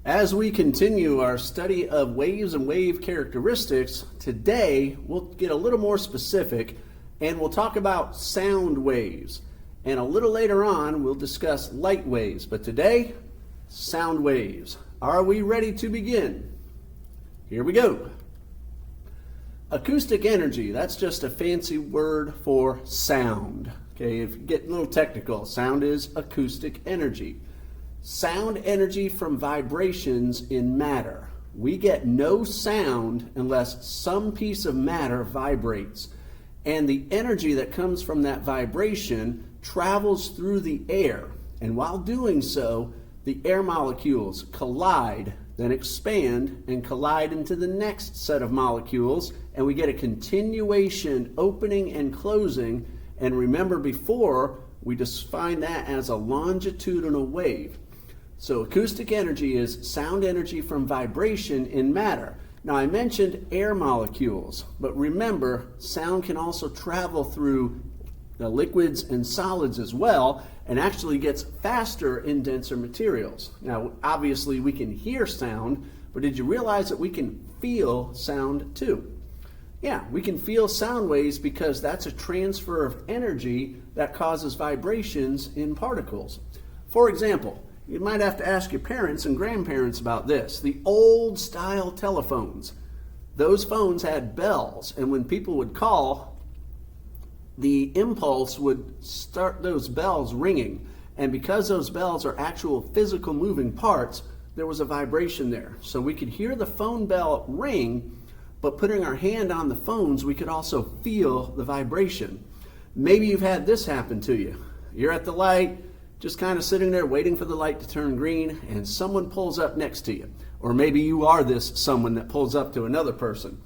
As we continue our study of waves and wave characteristics, today we'll get a little more specific and we'll talk about sound waves. And a little later on we'll discuss light waves, but today, sound waves. Are we ready to begin? Here we go. Acoustic energy, that's just a fancy word for sound. Okay, if you get a little technical, sound is acoustic energy. Sound energy from vibrations in matter. We get no sound unless some piece of matter vibrates. And the energy that comes from that vibration travels through the air. And while doing so, the air molecules collide, then expand and collide into the next set of molecules, and we get a continuation opening and closing. And remember, before we defined that as a longitudinal wave. So acoustic energy is sound energy from vibration in matter. Now I mentioned air molecules, but remember, sound can also travel through the liquids and solids as well, and actually gets faster in denser materials. Now obviously we can hear sound, but did you realize that we can feel sound too? Yeah, we can feel sound waves because that's a transfer of energy that causes vibrations in particles. For example, you might have to ask your parents and grandparents about this. The old style telephones, those phones had bells, and when people would call, the impulse would start those bells ringing. And because those bells are actual physical moving parts, there was a vibration there. So we could hear the phone bell ring, but putting our hand on the phones, we could also feel the vibration. Maybe you've had this happen to you. You're at the light, just kind of sitting there waiting for the light to turn green, and someone pulls up next to you. Or maybe you are this someone that pulls up to another person.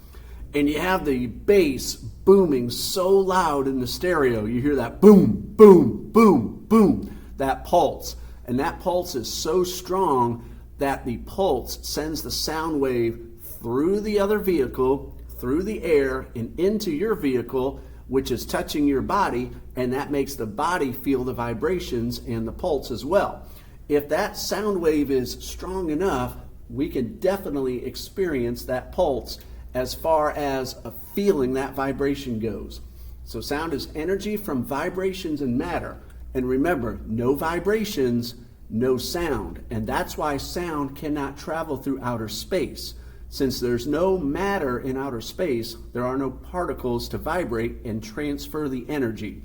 And you have the bass booming so loud in the stereo. You hear that boom, boom, boom, boom, that pulse. And that pulse is so strong that the pulse sends the sound wave through the other vehicle, through the air, and into your vehicle, which is touching your body, and that makes the body feel the vibrations and the pulse as well. If that sound wave is strong enough, we can definitely experience that pulse as far as a feeling that vibration goes. So sound is energy from vibrations in matter. And remember, no vibrations, no sound. And that's why sound cannot travel through outer space. Since there's no matter in outer space, there are no particles to vibrate and transfer the energy.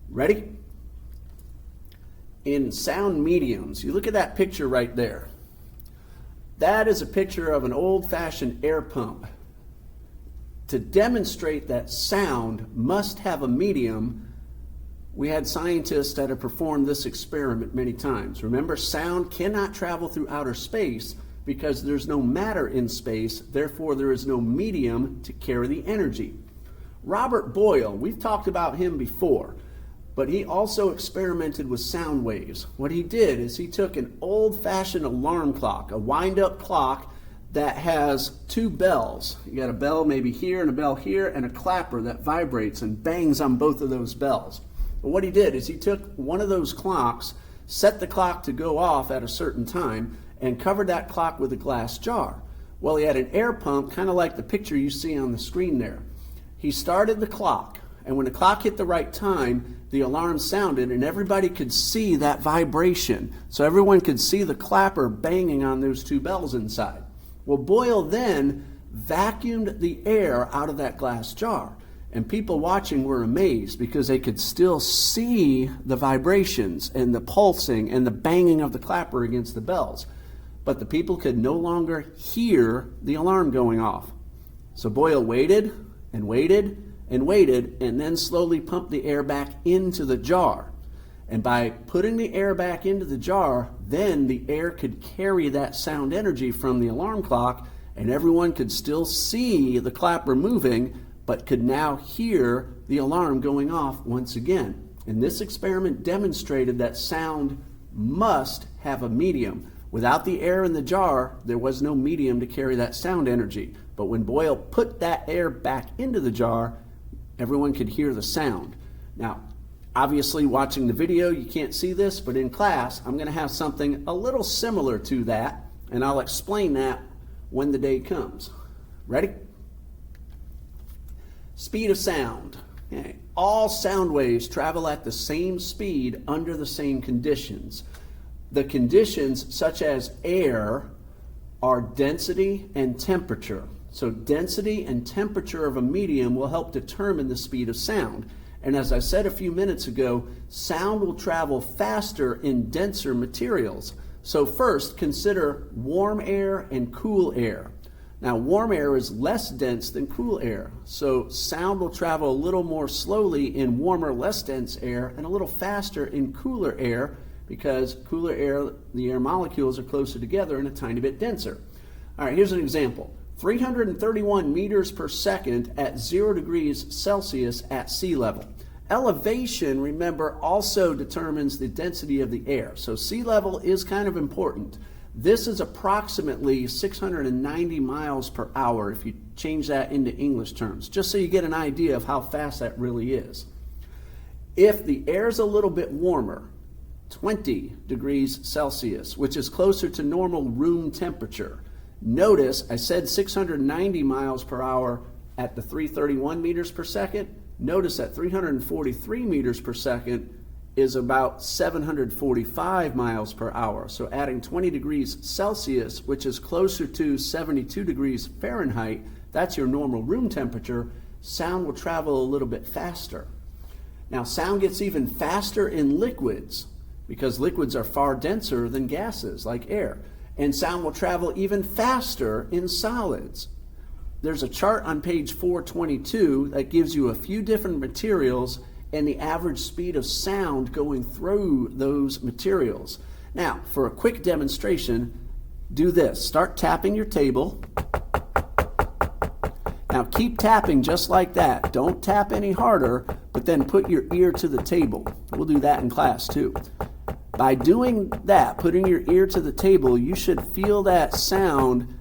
Ready? In sound mediums, you look at that picture right there. That is a picture of an old-fashioned air pump. To demonstrate that sound must have a medium, we had scientists that have performed this experiment many times. Remember, sound cannot travel through outer space because there's no matter in space, therefore there is no medium to carry the energy. Robert Boyle, we've talked about him before, but he also experimented with sound waves. What he did is he took an old-fashioned alarm clock, a wind-up clock that has two bells. You got a bell maybe here and a bell here and a clapper that vibrates and bangs on both of those bells. But what he did is he took one of those clocks, set the clock to go off at a certain time, and covered that clock with a glass jar. Well, he had an air pump, kind of like the picture you see on the screen there. He started the clock, and when the clock hit the right time, the alarm sounded, and everybody could see that vibration. So everyone could see the clapper banging on those two bells inside. Well, Boyle then vacuumed the air out of that glass jar. And people watching were amazed because they could still see the vibrations and the pulsing and the banging of the clapper against the bells. But the people could no longer hear the alarm going off. So Boyle waited and waited and waited, and then slowly pumped the air back into the jar. And by putting the air back into the jar, then the air could carry that sound energy from the alarm clock, and everyone could still see the clapper moving, but could now hear the alarm going off once again. And this experiment demonstrated that sound must have a medium. Without the air in the jar, there was no medium to carry that sound energy. But when Boyle put that air back into the jar, everyone could hear the sound. Now, obviously watching the video, you can't see this, but in class, I'm going to have something a little similar to that. And I'll explain that when the day comes. Ready? Speed of sound. Okay. All sound waves travel at the same speed under the same conditions. The conditions, such as air, are density and temperature. So density and temperature of a medium will help determine the speed of sound. And as I said a few minutes ago, sound will travel faster in denser materials. So first, consider warm air and cool air. Now, warm air is less dense than cool air, so sound will travel a little more slowly in warmer, less dense air and a little faster in cooler air, because cooler air, the air molecules are closer together and a tiny bit denser. All right, here's an example. 331 meters per second at 0 degrees Celsius at sea level. Elevation, remember, also determines the density of the air. So sea level is kind of important. This is approximately 690 miles per hour if you change that into English terms, just so you get an idea of how fast that really is. If the air is a little bit warmer, 20 degrees Celsius, which is closer to normal room temperature. Notice I said 690 miles per hour at the 331 meters per second. Notice that 343 meters per second is about 745 miles per hour. So adding 20 degrees Celsius, which is closer to 72 degrees Fahrenheit, that's your normal room temperature, sound will travel a little bit faster. Now, sound gets even faster in liquids because liquids are far denser than gases like air. And sound will travel even faster in solids. There's a chart on page 422 that gives you a few different materials and the average speed of sound going through those materials. Now, for a quick demonstration, do this. Start tapping your table. Now keep tapping just like that. Don't tap any harder, but then put your ear to the table. We'll do that in class too. By doing that, putting your ear to the table, you should feel that sound,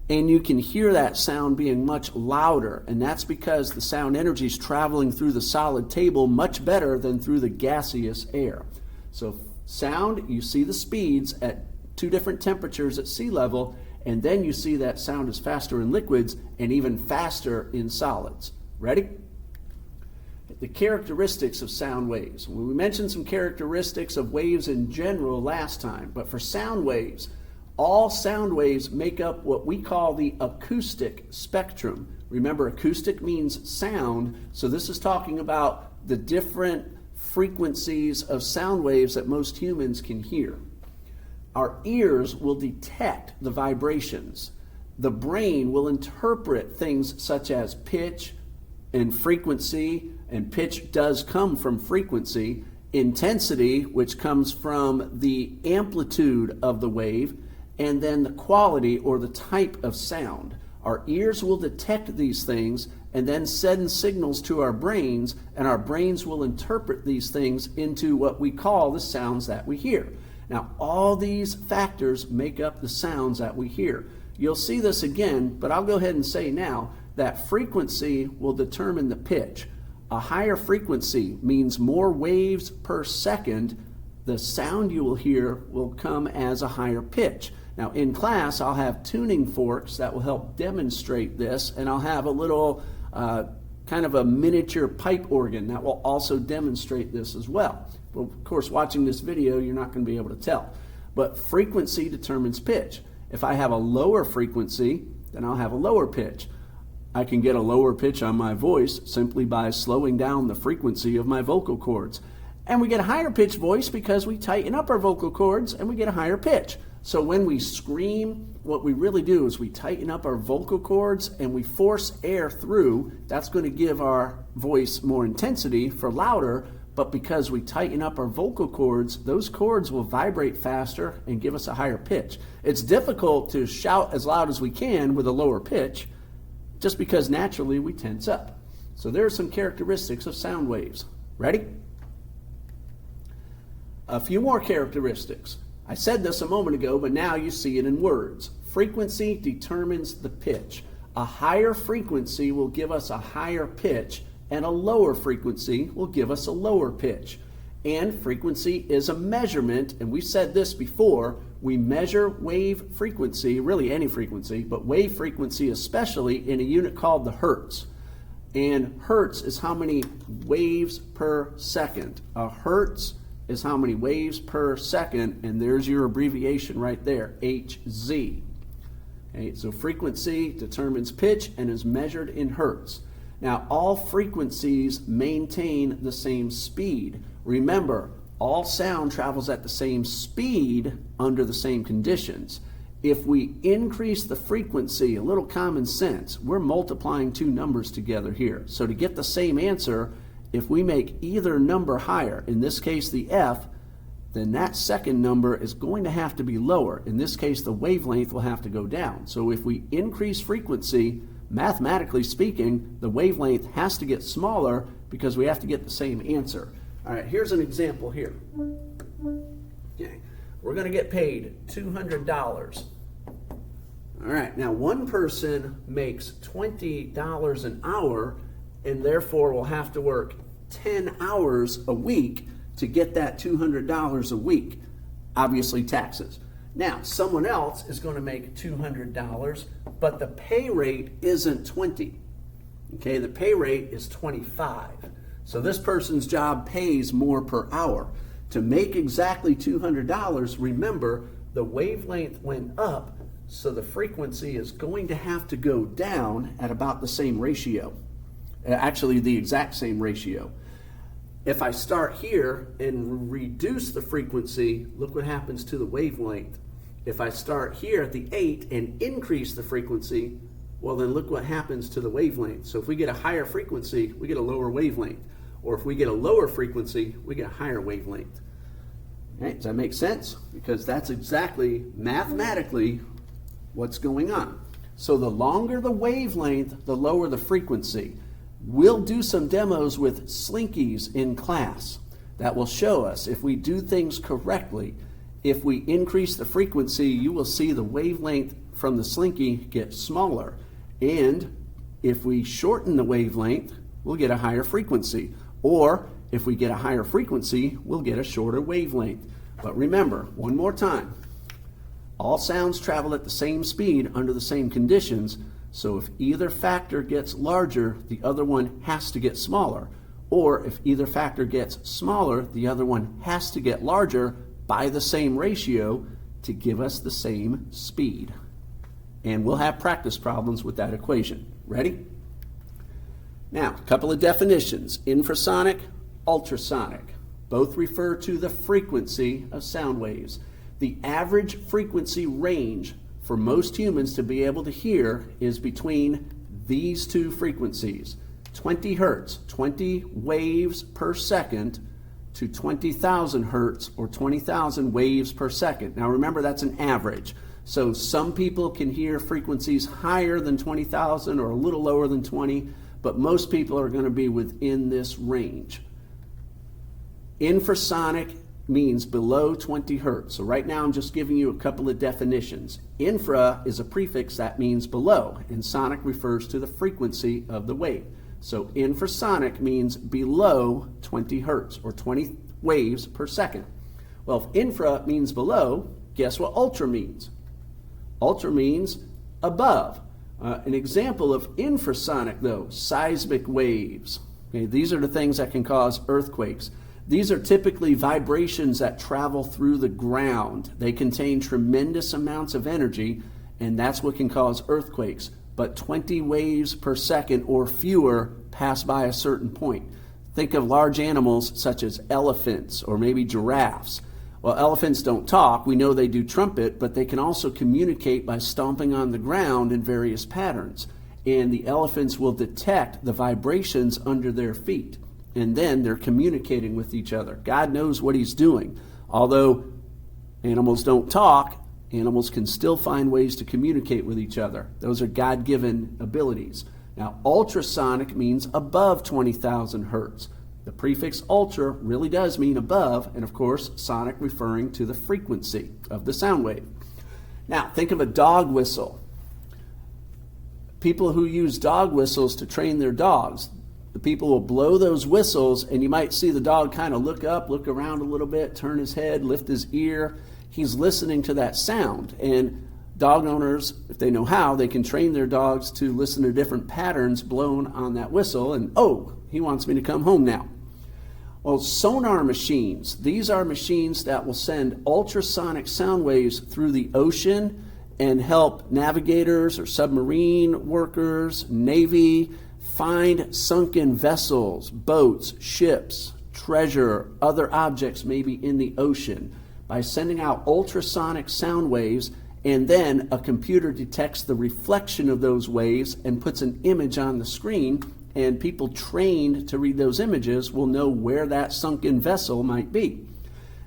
and you can hear that sound being much louder, and that's because the sound energy is traveling through the solid table much better than through the gaseous air. So sound, you see the speeds at two different temperatures at sea level, and then you see that sound is faster in liquids and even faster in solids. Ready? The characteristics of sound waves. We mentioned some characteristics of waves in general last time, but for sound waves, all sound waves make up what we call the acoustic spectrum. Remember, acoustic means sound, so this is talking about the different frequencies of sound waves that most humans can hear. Our ears will detect the vibrations. The brain will interpret things such as pitch and frequency, and pitch does come from frequency, intensity, which comes from the amplitude of the wave, and then the quality or the type of sound. Our ears will detect these things and then send signals to our brains, and our brains will interpret these things into what we call the sounds that we hear. Now, all these factors make up the sounds that we hear. You'll see this again, but I'll go ahead and say now that frequency will determine the pitch. A higher frequency means more waves per second. The sound you will hear will come as a higher pitch. Now, in class, I'll have tuning forks that will help demonstrate this, and I'll have a little kind of a miniature pipe organ that will also demonstrate this as well. But of course, watching this video, you're not going to be able to tell. But frequency determines pitch. If I have a lower frequency, then I'll have a lower pitch. I can get a lower pitch on my voice simply by slowing down the frequency of my vocal cords. And we get a higher pitch voice because we tighten up our vocal cords and we get a higher pitch. So when we scream, what we really do is we tighten up our vocal cords and we force air through. That's going to give our voice more intensity for louder, but because we tighten up our vocal cords, those cords will vibrate faster and give us a higher pitch. It's difficult to shout as loud as we can with a lower pitch, just because naturally we tense up. So there are some characteristics of sound waves. Ready? A few more characteristics. I said this a moment ago, but now you see it in words. Frequency determines the pitch. A higher frequency will give us a higher pitch, and a lower frequency will give us a lower pitch. And frequency is a measurement, and we said this before, we measure wave frequency, really any frequency, but wave frequency especially, in a unit called the hertz. And hertz is how many waves per second. A hertz is how many waves per second, and there's your abbreviation right there, Hz. Okay, so frequency determines pitch and is measured in hertz. Now, all frequencies maintain the same speed. Remember, all sound travels at the same speed under the same conditions. If we increase the frequency, a little common sense, we're multiplying two numbers together here. So to get the same answer, if we make either number higher, in this case the F, then that second number is going to have to be lower. In this case, the wavelength will have to go down. So if we increase frequency, mathematically speaking, the wavelength has to get smaller because we have to get the same answer. All right, here's an example here. Okay, we're going to get paid $200. All right, now one person makes $20 an hour and therefore will have to work 10 hours a week to get that $200 a week, obviously taxes. Now, someone else is going to make $200, but the pay rate isn't 20. Okay, the pay rate is 25. So this person's job pays more per hour. To make exactly $200, remember, the wavelength went up, so the frequency is going to have to go down at about the same ratio. Actually, the exact same ratio. If I start here and reduce the frequency, look what happens to the wavelength. If I start here at the 8 and increase the frequency, well then look what happens to the wavelength. So if we get a higher frequency, we get a lower wavelength. Or if we get a lower frequency, we get a higher wavelength. Right? Does that make sense? Because that's exactly mathematically what's going on. So the longer the wavelength, the lower the frequency. We'll do some demos with slinkies in class that will show us if we do things correctly. If we increase the frequency, you will see the wavelength from the slinky get smaller. And if we shorten the wavelength, we'll get a higher frequency. Or if we get a higher frequency, we'll get a shorter wavelength. But remember, one more time, all sounds travel at the same speed under the same conditions. So if either factor gets larger, the other one has to get smaller. Or if either factor gets smaller, the other one has to get larger by the same ratio to give us the same speed. And we'll have practice problems with that equation. Ready? Now, a couple of definitions. Infrasonic, ultrasonic. Both refer to the frequency of sound waves. The average frequency range for most humans to be able to hear is between these two frequencies, 20 hertz, 20 waves per second, to 20,000 hertz or 20,000 waves per second. Now remember, that's an average. So some people can hear frequencies higher than 20,000 or a little lower than 20, but most people are going to be within this range. Infrasonic means below 20 hertz. So right now I'm just giving you a couple of definitions. Infra is a prefix that means below, and sonic refers to the frequency of the wave. So infrasonic means below 20 hertz or 20 waves per second. Well, if infra means below, guess what ultra means? Ultra means above. An example of infrasonic, though, seismic waves. Okay, these are the things that can cause earthquakes. These are typically vibrations that travel through the ground. They contain tremendous amounts of energy, and that's what can cause earthquakes. But 20 waves per second or fewer pass by a certain point. Think of large animals such as elephants or maybe giraffes. Well, elephants don't talk. We know they do trumpet, but they can also communicate by stomping on the ground in various patterns. And the elephants will detect the vibrations under their feet. And then they're communicating with each other. God knows what he's doing. Although animals don't talk, animals can still find ways to communicate with each other. Those are God-given abilities. Now, ultrasonic means above 20,000 hertz. The prefix ultra really does mean above, and of course, sonic referring to the frequency of the sound wave. Now, think of a dog whistle. People who use dog whistles to train their dogs, the people will blow those whistles, and you might see the dog kind of look up, look around a little bit, turn his head, lift his ear. He's listening to that sound. And dog owners, if they know how, they can train their dogs to listen to different patterns blown on that whistle, and oh, he wants me to come home now. Well, sonar machines, these are machines that will send ultrasonic sound waves through the ocean and help navigators or submarine workers, Navy, find sunken vessels, boats, ships, treasure, other objects maybe in the ocean by sending out ultrasonic sound waves, and then a computer detects the reflection of those waves and puts an image on the screen, and people trained to read those images will know where that sunken vessel might be.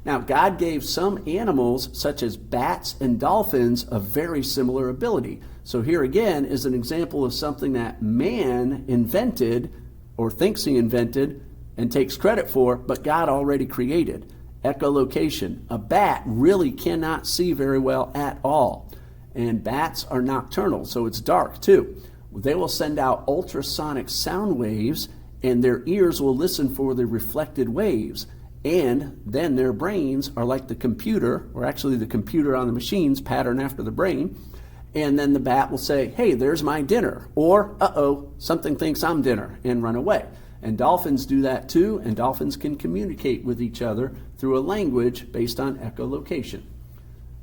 Now, God gave some animals, such as bats and dolphins, a very similar ability. So here again is an example of something that man invented, or thinks he invented, and takes credit for, but God already created. Echolocation. A bat really cannot see very well at all. And bats are nocturnal, so it's dark too. They will send out ultrasonic sound waves, and their ears will listen for the reflected waves. And then their brains are like the computer, or actually the computer on the machines pattern after the brain. And then the bat will say, hey, there's my dinner. Or, uh-oh, something thinks I'm dinner, and run away. And dolphins do that too, and dolphins can communicate with each other through a language based on echolocation.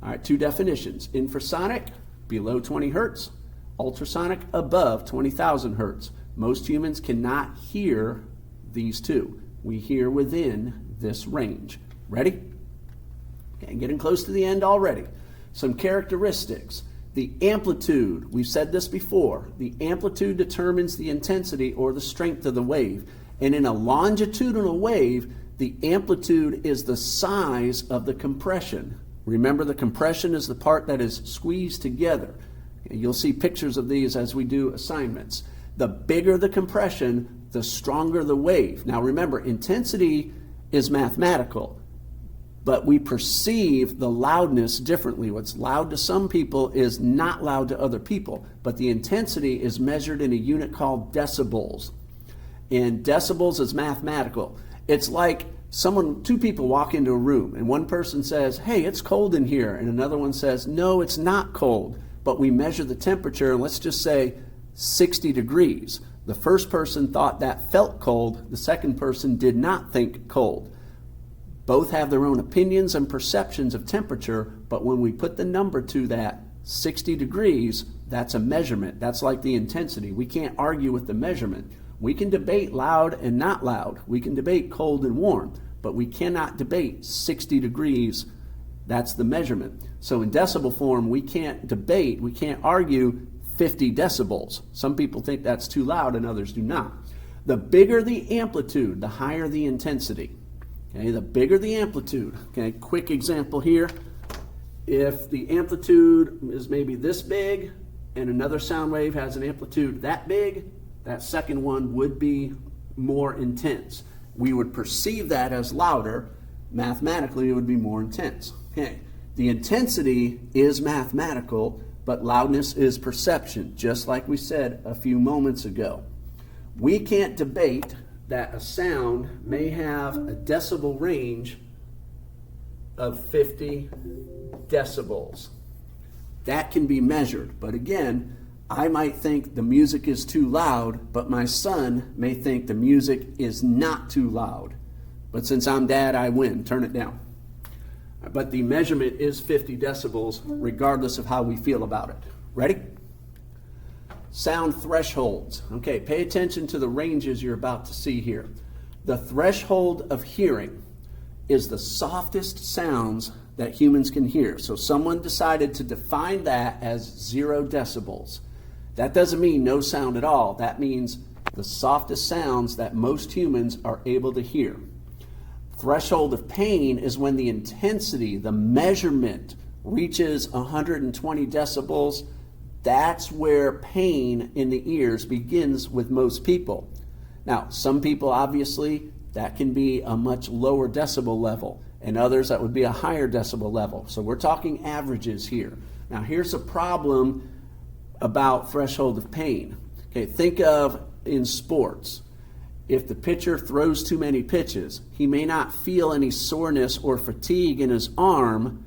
All right, two definitions. Infrasonic, below 20 hertz. Ultrasonic, above 20,000 hertz. Most humans cannot hear these two. We hear within this range. Ready? Okay, getting close to the end already. Some characteristics. The amplitude, we've said this before, the amplitude determines the intensity or the strength of the wave. And in a longitudinal wave, the amplitude is the size of the compression. Remember, the compression is the part that is squeezed together. You'll see pictures of these as we do assignments. The bigger the compression, the stronger the wave. Now remember, intensity is mathematical, but we perceive the loudness differently. What's loud to some people is not loud to other people, but the intensity is measured in a unit called decibels. And decibels is mathematical. It's like two people walk into a room, and one person says, hey, it's cold in here, and another one says, no, it's not cold. But we measure the temperature, and let's just say 60 degrees. The first person thought that felt cold. The second person did not think cold. Both have their own opinions and perceptions of temperature, but when we put the number to that, 60 degrees, that's a measurement. That's like the intensity. We can't argue with the measurement. We can debate loud and not loud. We can debate cold and warm, but we cannot debate 60 degrees. That's the measurement. So in decibel form, we can't debate, we can't argue 50 decibels. Some people think that's too loud and others do not. The bigger the amplitude, the higher the intensity. Okay, the bigger the amplitude. Okay, quick example here. If the amplitude is maybe this big and another sound wave has an amplitude that big, that second one would be more intense. We would perceive that as louder. Mathematically, it would be more intense. Okay, the intensity is mathematical, but loudness is perception, just like we said a few moments ago. We can't debate that a sound may have a decibel range of 50 decibels. That can be measured, but again, I might think the music is too loud, but my son may think the music is not too loud. But since I'm dad, I win. Turn it down. But the measurement is 50 decibels, regardless of how we feel about it. Ready? Sound thresholds. Okay, pay attention to the ranges you're about to see here. The threshold of hearing is the softest sounds that humans can hear. So someone decided to define that as 0 decibels. That doesn't mean no sound at all. That means the softest sounds that most humans are able to hear. Threshold of pain is when the intensity, the measurement, reaches 120 decibels. That's where pain in the ears begins with most people. Now, some people, obviously, that can be a much lower decibel level, and others that would be a higher decibel level. So we're talking averages here. Now, here's a problem about threshold of pain. Okay, think of in sports. If the pitcher throws too many pitches, he may not feel any soreness or fatigue in his arm,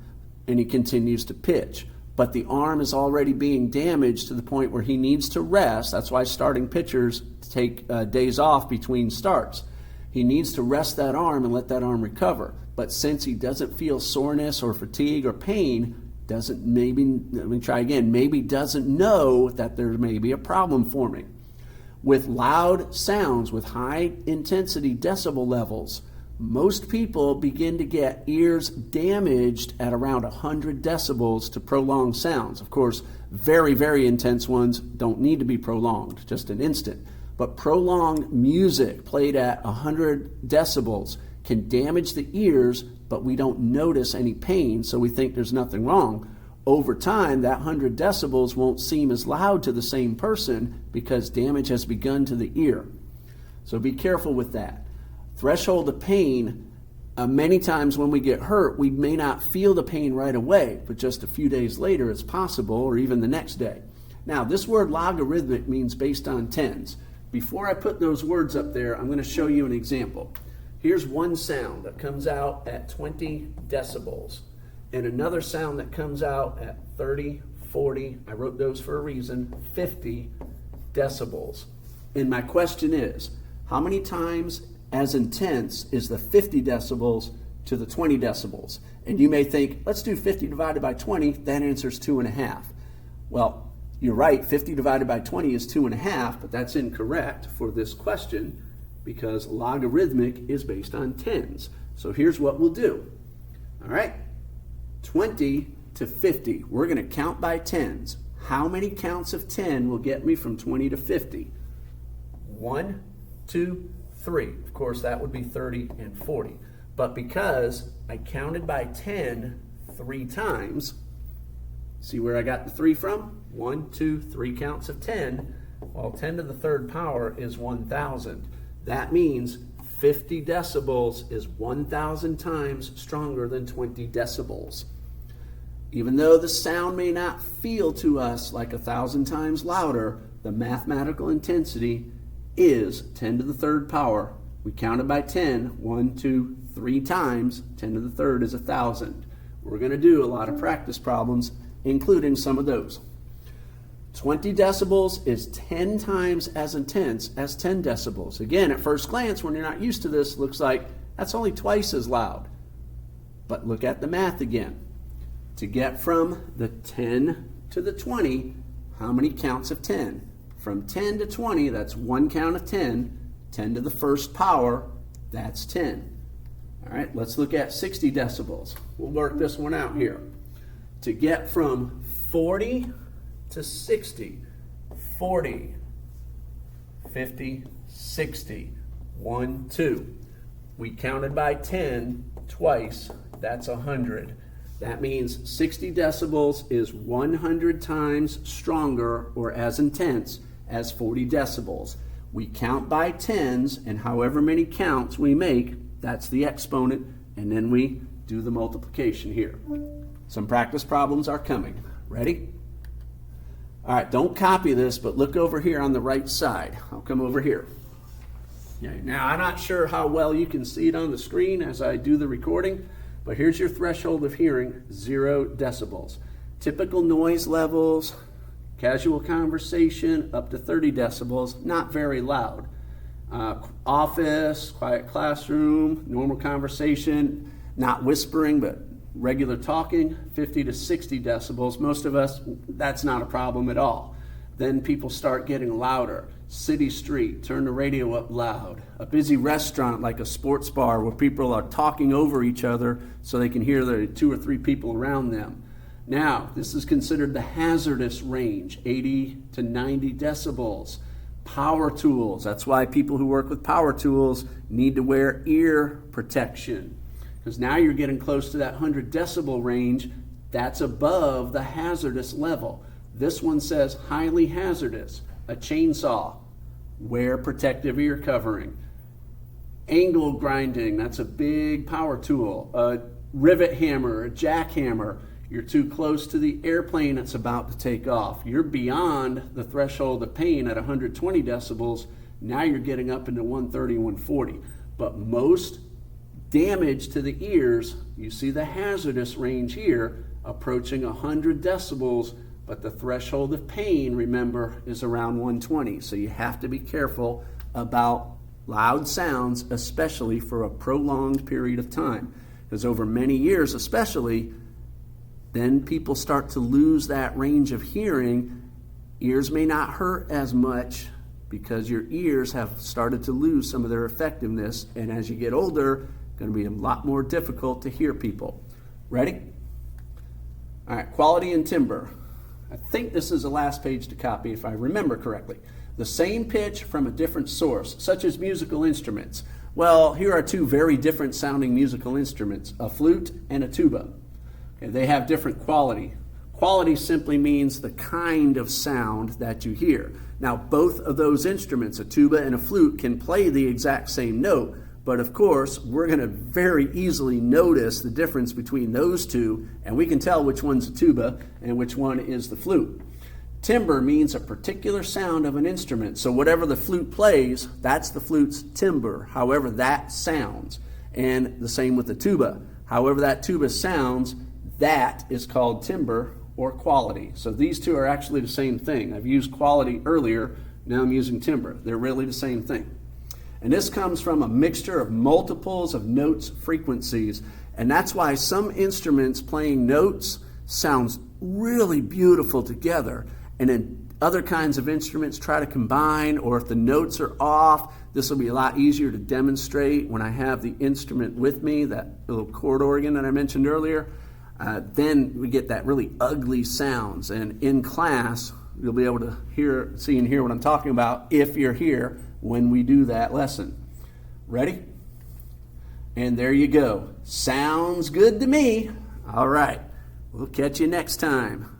and he continues to pitch. But the arm is already being damaged to the point where he needs to rest. That's why starting pitchers take days off between starts. He needs to rest that arm and let that arm recover. But since he doesn't feel soreness or fatigue or pain, maybe doesn't know that there may be a problem forming. With loud sounds, with high intensity decibel levels, most people begin to get ears damaged at around 100 decibels to prolonged sounds. Of course, very, very intense ones don't need to be prolonged, just an instant. But prolonged music played at 100 decibels can damage the ears, but we don't notice any pain, so we think there's nothing wrong. Over time, that 100 decibels won't seem as loud to the same person because damage has begun to the ear. So be careful with that. Threshold of pain, many times when we get hurt, we may not feel the pain right away, but just a few days later it's possible, or even the next day. Now, this word logarithmic means based on tens. Before I put those words up there, I'm going to show you an example. Here's one sound that comes out at 20 decibels. And another sound that comes out at 30, 40, I wrote those for a reason, 50 decibels. And my question is, how many times as intense is the 50 decibels to the 20 decibels? And you may think, let's do 50 divided by 20, that answers 2.5. Well, you're right, 50 divided by 20 is 2.5, but that's incorrect for this question because logarithmic is based on tens. So here's what we'll do. All right. 20 to 50, we're going to count by tens. How many counts of 10 will get me from 20 to 50? 1, 2, 3. Of course, that would be 30 and 40. But because I counted by 10 3 times, see where I got the 3 from? 1, 2, 3 counts of 10. Well, 10 to the third power is 1,000. That means 50 decibels is 1,000 times stronger than 20 decibels. Even though the sound may not feel to us like 1,000 times louder, the mathematical intensity is 10 to the third power. We counted by 10, 1, 2, 3 times. 10 to the third is 1,000. We're going to do a lot of practice problems, including some of those. 20 decibels is 10 times as intense as 10 decibels. Again, at first glance, when you're not used to this, looks like that's only twice as loud. But look at the math again. To get from the 10 to the 20, how many counts of 10? From 10 to 20, that's one count of 10. 10 to the first power, that's 10. All right, let's look at 60 decibels. We'll work this one out here. To get from 40 to 60, 40, 50, 60, 1, 2. We counted by 10 twice, that's 100. That means 60 decibels is 100 times stronger or as intense as 40 decibels. We count by tens, and however many counts we make, that's the exponent, and then we do the multiplication here. Some practice problems are coming. Ready? All right, don't copy this, but look over here on the right side. I'll come over here. Now, I'm not sure how well you can see it on the screen as I do the recording, but here's your threshold of hearing, 0 decibels. Typical noise levels, casual conversation, up to 30 decibels, not very loud. Office, quiet classroom, normal conversation, not whispering, but regular talking, 50 to 60 decibels. Most of us, that's not a problem at all. Then people start getting louder. City street, turn the radio up loud. A busy restaurant like a sports bar where people are talking over each other so they can hear the 2 or 3 people around them. Now, this is considered the hazardous range, 80 to 90 decibels. Power tools, that's why people who work with power tools need to wear ear protection. Because now you're getting close to that 100 decibel range. That's above the hazardous level. This one says highly hazardous. A chainsaw, wear protective ear covering. Angle grinding, that's a big power tool. A rivet hammer, a jackhammer, you're too close to the airplane that's about to take off. You're beyond the threshold of pain at 120 decibels. Now you're getting up into 130, 140. But most damage to the ears, you see the hazardous range here, approaching 100 decibels, but the threshold of pain, remember, is around 120. So you have to be careful about loud sounds, especially for a prolonged period of time. Because over many years especially, then people start to lose that range of hearing. Ears may not hurt as much because your ears have started to lose some of their effectiveness, and as you get older, it's going to be a lot more difficult to hear people. Ready? All right, quality and timbre. I think this is the last page to copy if I remember correctly. The same pitch from a different source, such as musical instruments. Well, here are two very different sounding musical instruments, a flute and a tuba. Okay, they have different quality. Quality simply means the kind of sound that you hear. Now, both of those instruments, a tuba and a flute, can play the exact same note, but of course, we're going to very easily notice the difference between those two, and we can tell which one's a tuba and which one is the flute. Timbre means a particular sound of an instrument, so whatever the flute plays, that's the flute's timbre, however that sounds. And the same with the tuba. However that tuba sounds, that is called timbre or quality. So these two are actually the same thing. I've used quality earlier, now I'm using timbre. They're really the same thing. And this comes from a mixture of multiples of notes, frequencies, and that's why some instruments playing notes sounds really beautiful together, and then other kinds of instruments try to combine, or if the notes are off, this will be a lot easier to demonstrate when I have the instrument with me, that little chord organ that I mentioned earlier. Then we get that really ugly sounds, and in class you'll be able to see and hear what I'm talking about if you're here when we do that lesson. Ready? And there you go. Sounds good to me. All right. We'll catch you next time.